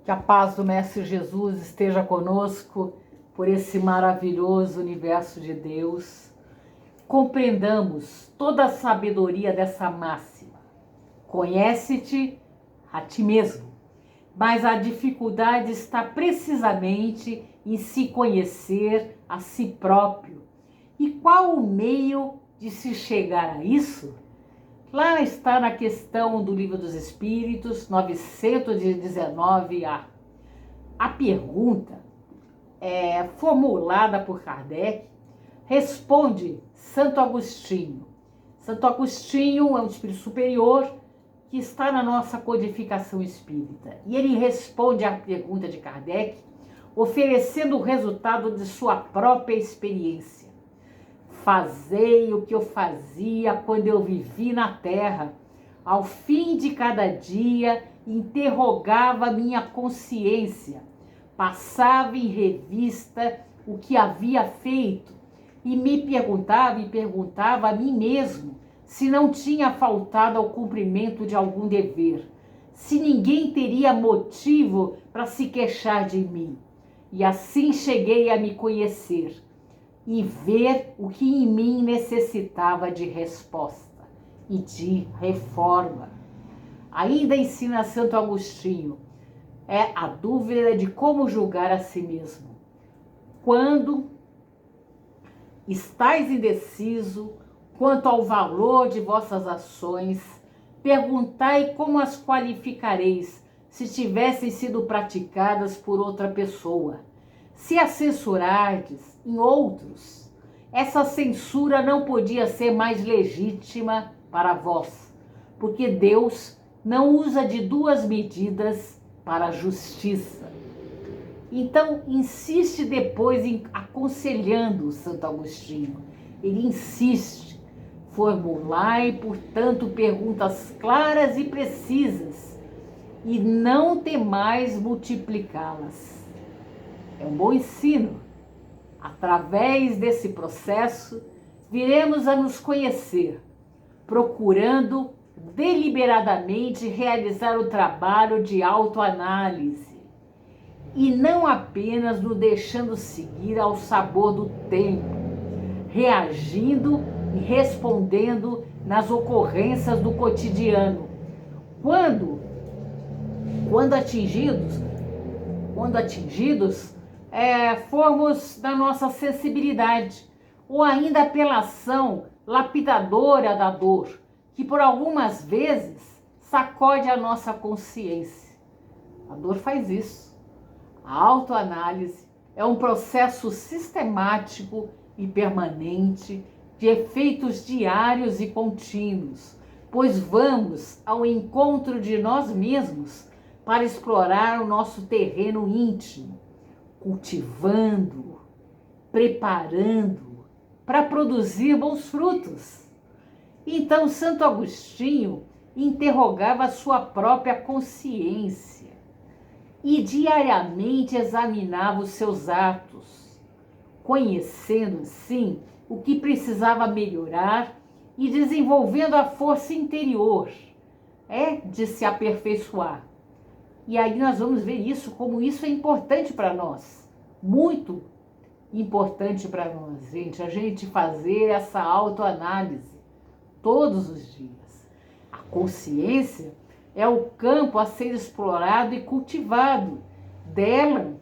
Que a paz do Mestre Jesus esteja conosco por esse maravilhoso universo de Deus. Compreendamos toda a sabedoria dessa máxima. Conhece-te a ti mesmo, mas a dificuldade está precisamente em se conhecer a si próprio. E qual o meio de se chegar a isso? Lá está na questão do Livro dos Espíritos, 919A. A pergunta formulada por Kardec responde Santo Agostinho. Santo Agostinho é um espírito superior que está na nossa codificação espírita. E ele responde à pergunta de Kardec oferecendo o resultado de sua própria experiência. Fazei o que eu fazia quando eu vivi na terra. Ao fim de cada dia, interrogava minha consciência, passava em revista o que havia feito e me perguntava a mim mesmo se não tinha faltado ao cumprimento de algum dever, se ninguém teria motivo para se queixar de mim. E assim cheguei a me conhecer e ver o que em mim necessitava de resposta e de reforma. Ainda ensina Santo Agostinho, a dúvida de como julgar a si mesmo. Quando estais indeciso quanto ao valor de vossas ações, perguntai como as qualificareis se tivessem sido praticadas por outra pessoa. Se as censurardes em outros, essa censura não podia ser mais legítima para vós, porque Deus não usa de duas medidas para a justiça. Então, insiste depois aconselhando Santo Agostinho. Ele insiste, formulai, portanto, perguntas claras e precisas, e não temais multiplicá-las. É um bom ensino. Através desse processo, viremos a nos conhecer, procurando deliberadamente realizar o trabalho de autoanálise e não apenas nos deixando seguir ao sabor do tempo, reagindo e respondendo nas ocorrências do cotidiano. Quando atingidos, formos da nossa sensibilidade, ou ainda pela ação lapidadora da dor, que por algumas vezes sacode a nossa consciência. A dor faz isso. A autoanálise é um processo sistemático e permanente de efeitos diários e contínuos, pois vamos ao encontro de nós mesmos para explorar o nosso terreno íntimo, cultivando, preparando para produzir bons frutos. Então, Santo Agostinho interrogava a sua própria consciência e diariamente examinava os seus atos, conhecendo, assim, o que precisava melhorar e desenvolvendo a força interior, de se aperfeiçoar. E aí nós vamos ver isso, como isso é importante para nós, muito importante para nós, gente, a gente fazer essa autoanálise todos os dias. A consciência é o campo a ser explorado e cultivado. Dela,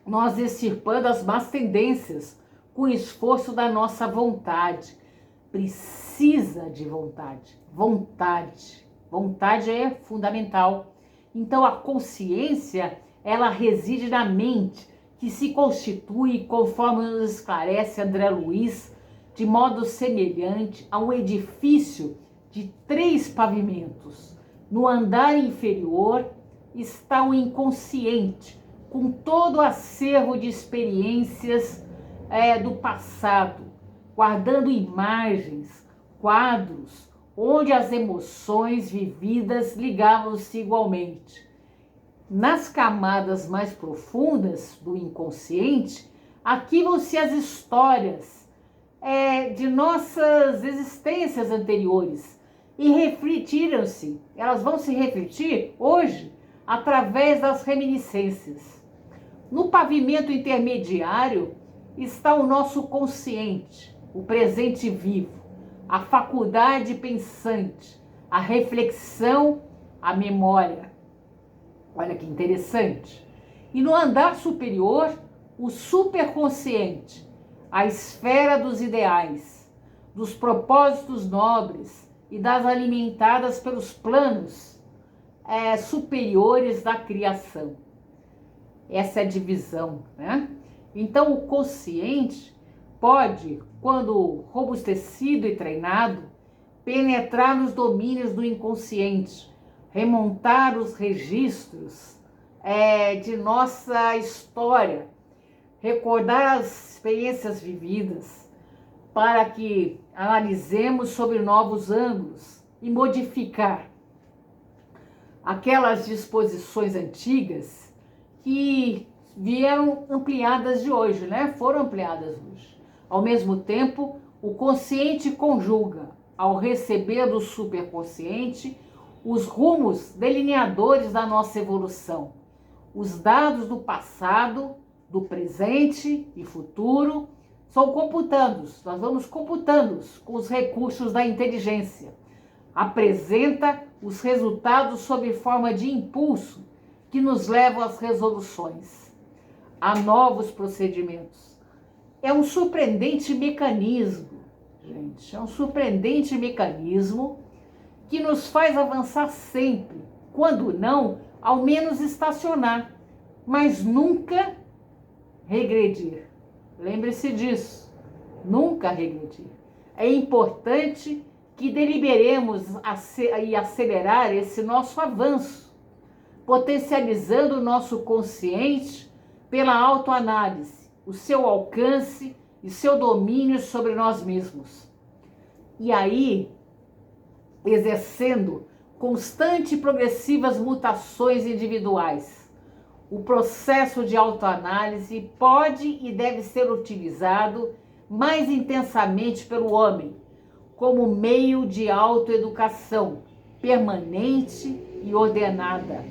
nós extirpando as más tendências com o esforço da nossa vontade. Precisa de vontade. Vontade é fundamental. Então, a consciência, ela reside na mente, que se constitui, conforme nos esclarece André Luiz, de modo semelhante a um edifício de 3 pavimentos. No andar inferior está o inconsciente, com todo o acervo de experiências do passado, guardando imagens, quadros, onde as emoções vividas ligavam-se igualmente. Nas camadas mais profundas do inconsciente, arquivam-se as histórias de nossas existências anteriores e elas vão se refletir hoje através das reminiscências. No pavimento intermediário está o nosso consciente, o presente vivo, a faculdade pensante, a reflexão, a memória. Olha que interessante. E no andar superior, o superconsciente, a esfera dos ideais, dos propósitos nobres e das alimentadas pelos planos superiores da criação. Essa é a divisão, né? Então, o consciente pode, quando robustecido e treinado, penetrar nos domínios do inconsciente, remontar os registros de nossa história, recordar as experiências vividas, para que analisemos sobre novos ângulos e modificar aquelas disposições antigas que vieram ampliadas de hoje, né? Foram ampliadas hoje. Ao mesmo tempo, o consciente conjuga, ao receber do superconsciente, os rumos delineadores da nossa evolução, os dados do passado, do presente e futuro são computados, nós vamos computando-os com os recursos da inteligência. Apresenta os resultados sob forma de impulso que nos levam às resoluções, a novos procedimentos. É um surpreendente mecanismo, gente, é um surpreendente mecanismo que nos faz avançar sempre, quando não, ao menos estacionar, mas nunca regredir. Lembre-se disso, nunca regredir. É importante que deliberemos e acelerar esse nosso avanço, potencializando o nosso consciente pela autoanálise, o seu alcance e seu domínio sobre nós mesmos. E aí, exercendo constante e progressivas mutações individuais, o processo de autoanálise pode e deve ser utilizado mais intensamente pelo homem como meio de autoeducação permanente e ordenada.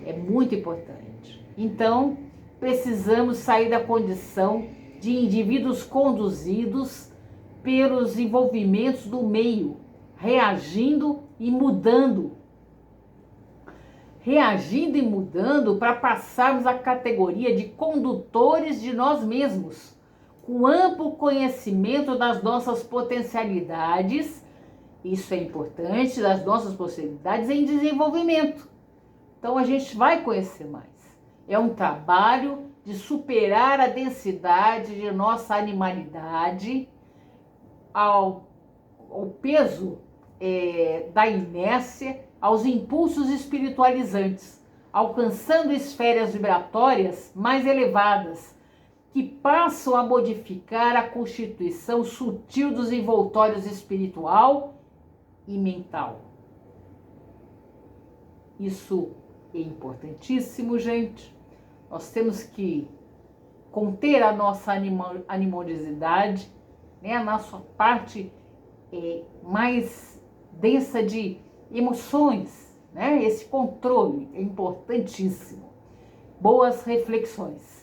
É muito importante. Então, precisamos sair da condição de indivíduos conduzidos pelos envolvimentos do meio, reagindo e mudando. Reagindo e mudando para passarmos à categoria de condutores de nós mesmos, com amplo conhecimento das nossas potencialidades, isso é importante, das nossas possibilidades em desenvolvimento. Então a gente vai conhecer mais. É um trabalho de superar a densidade de nossa animalidade ao peso da inércia, aos impulsos espiritualizantes, alcançando esferas vibratórias mais elevadas, que passam a modificar a constituição sutil dos envoltórios espiritual e mental. Isso é importantíssimo, gente. Nós temos que conter a nossa animosidade, né? A nossa parte mais densa de emoções, né? Esse controle é importantíssimo. Boas reflexões.